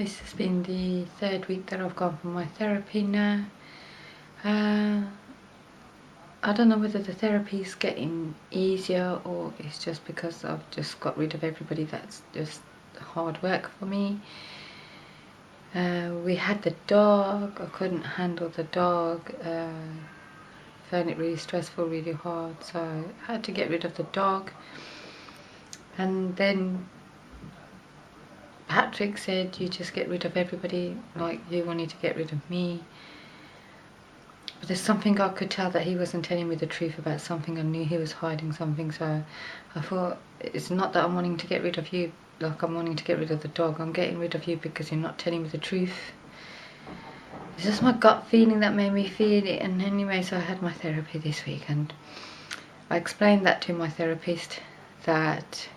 This has been the third week that I've gone for my therapy now. I don't know whether the therapy is getting easier or it's just because I've just got rid of everybody that's just hard work for me. We had the dog. I couldn't handle the dog. Found it really stressful, really hard, so I had to get rid of the dog. And then Patrick said, you just get rid of everybody like you wanted to get rid of me. But there's something I could tell that he wasn't telling me the truth about something. I knew he was hiding something, so I thought, it's not that I'm wanting to get rid of you like I'm wanting to get rid of the dog. I'm getting rid of you because you're not telling me the truth. It's just my gut feeling that made me feel it. And anyway, so I had my therapy this week and I explained that to my therapist, that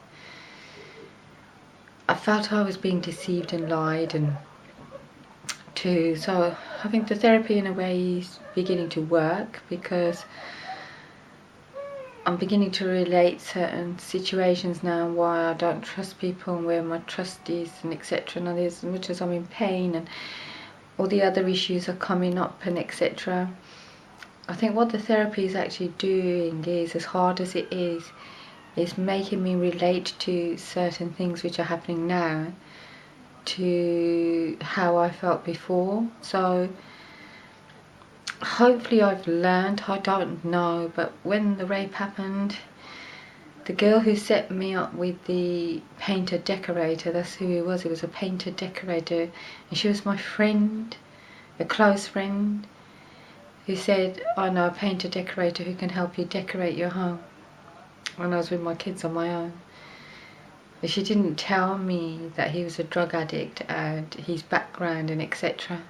I felt I was being deceived and lied and so I think the therapy in a way is beginning to work, because I'm beginning to relate certain situations now, why I don't trust people and where my trust is and etc. And as much as I'm in pain and all the other issues are coming up and etc. I think what the therapy is actually doing is, as hard as it is making me relate to certain things which are happening now to how I felt before. So hopefully I've learned, I don't know, but when the rape happened, the girl who set me up with the painter decorator, that's who he was a painter decorator, and she was my friend, a close friend, who said, I know a painter decorator who can help you decorate your home, when I was with my kids on my own. But she didn't tell me that he was a drug addict and his background and etc.,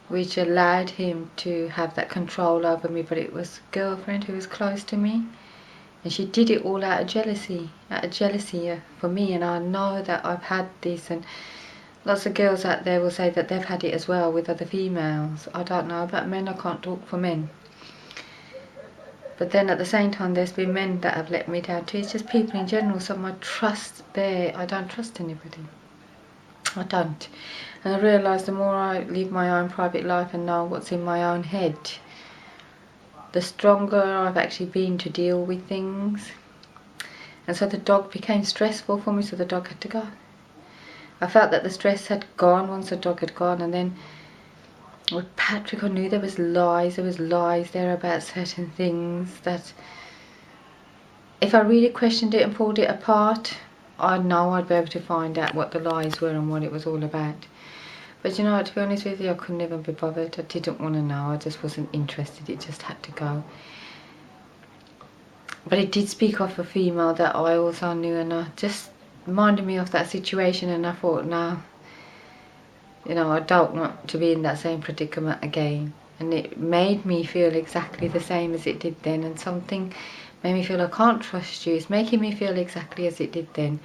which allowed him to have that control over me. But it was a girlfriend who was close to me, and she did it all out of jealousy for me. And I know that I've had this, and lots of girls out there will say that they've had it as well with other females. I don't know about men, I can't talk for men. But then at the same time, there's been men that have let me down too. It's just people in general. So my trust there, I don't trust anybody. I don't. And I realise the more I live my own private life and know what's in my own head, the stronger I've actually been to deal with things. And so the dog became stressful for me, so the dog had to go. I felt that the stress had gone once the dog had gone, and then with Patrick I knew there was lies there about certain things that if I really questioned it and pulled it apart, I know I'd be able to find out what the lies were and what it was all about. But you know what, to be honest with you, I couldn't even be bothered. I didn't want to know, I just wasn't interested, it just had to go. But it did speak of a female that I also knew, and I just reminded me of that situation, and I thought, no, you know, I don't want to be in that same predicament again. And it made me feel exactly the same as it did then, and something made me feel I can't trust you. It's making me feel exactly as it did then.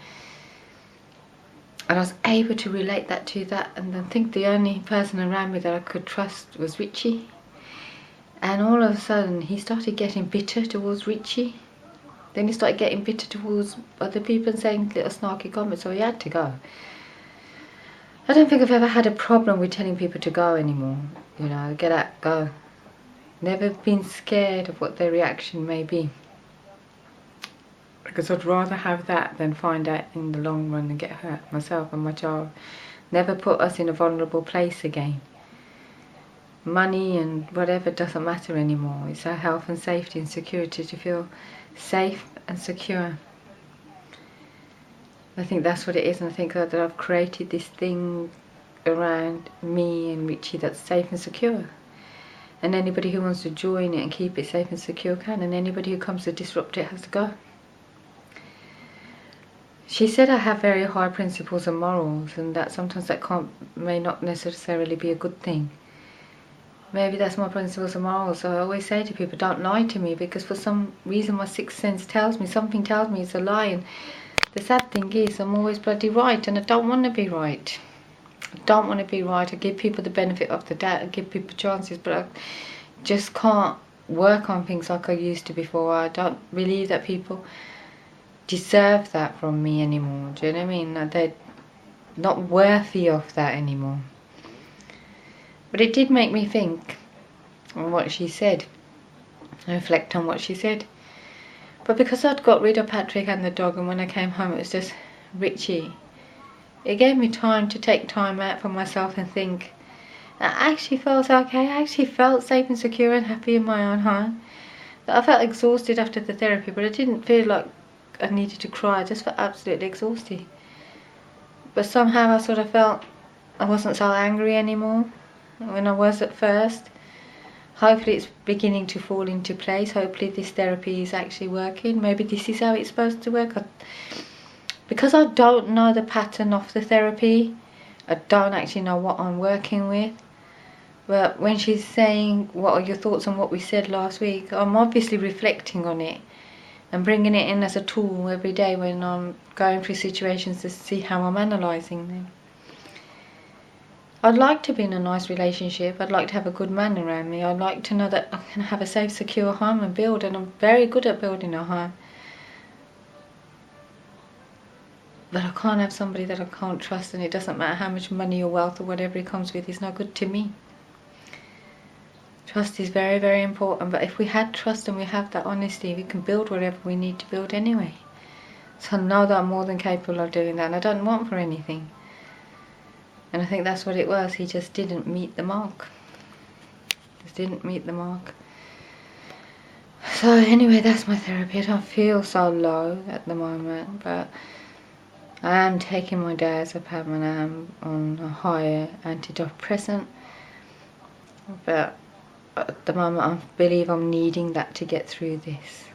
And I was able to relate that to that, and I think the only person around me that I could trust was Richie. And all of a sudden he started getting bitter towards Richie. Then he started getting bitter towards other people and saying little snarky comments, so he had to go. I don't think I've ever had a problem with telling people to go anymore. You know, get out, go. Never been scared of what their reaction may be. Because I'd rather have that than find out in the long run and get hurt myself and my child. Never put us in a vulnerable place again. Money and whatever doesn't matter anymore. It's our health and safety and security, to feel safe and secure. I think that's what it is, and I think that I've created this thing around me and Richie that's safe and secure. And anybody who wants to join it and keep it safe and secure can, and anybody who comes to disrupt it has to go. She said I have very high principles and morals, and that sometimes that may not necessarily be a good thing. Maybe that's my principles and morals. So I always say to people, don't lie to me, because for some reason my sixth sense tells me, something tells me it's a lie. And the sad thing is I'm always bloody right, and I don't want to be right. I don't want to be right. I give people the benefit of the doubt, I give people chances, but I just can't work on things like I used to before. I don't believe that people deserve that from me anymore. Do you know what I mean? not worthy of that anymore. But it did make me think on what she said, reflect on what she said. But because I'd got rid of Patrick and the dog, and when I came home it was just Richie, it gave me time to take time out for myself and think. I actually felt okay. I actually felt safe and secure and happy in my own home. I felt exhausted after the therapy, but I didn't feel like I needed to cry. I just felt absolutely exhausted. But somehow I sort of felt I wasn't so angry anymore when I was at first. Hopefully it's beginning to fall into place. Hopefully this therapy is actually working. Maybe this is how it's supposed to work. Because I don't know the pattern of the therapy, I don't actually know what I'm working with. But when she's saying, what are your thoughts on what we said last week, I'm obviously reflecting on it and bringing it in as a tool every day when I'm going through situations to see how I'm analysing them. I'd like to be in a nice relationship. I'd like to have a good man around me. I'd like to know that I can have a safe, secure home and build, and I'm very good at building a home. But I can't have somebody that I can't trust, and it doesn't matter how much money or wealth or whatever it comes with, it's no good to me. Trust is very, very important, but if we had trust and we have that honesty, we can build whatever we need to build anyway. So I know that I'm more than capable of doing that, and I don't want for anything. And I think that's what it was. He just didn't meet the mark. Just didn't meet the mark. So anyway, that's my therapy. I don't feel so low at the moment, but I am taking my diazepam and I am on a higher antidepressant. But at the moment I believe I'm needing that to get through this.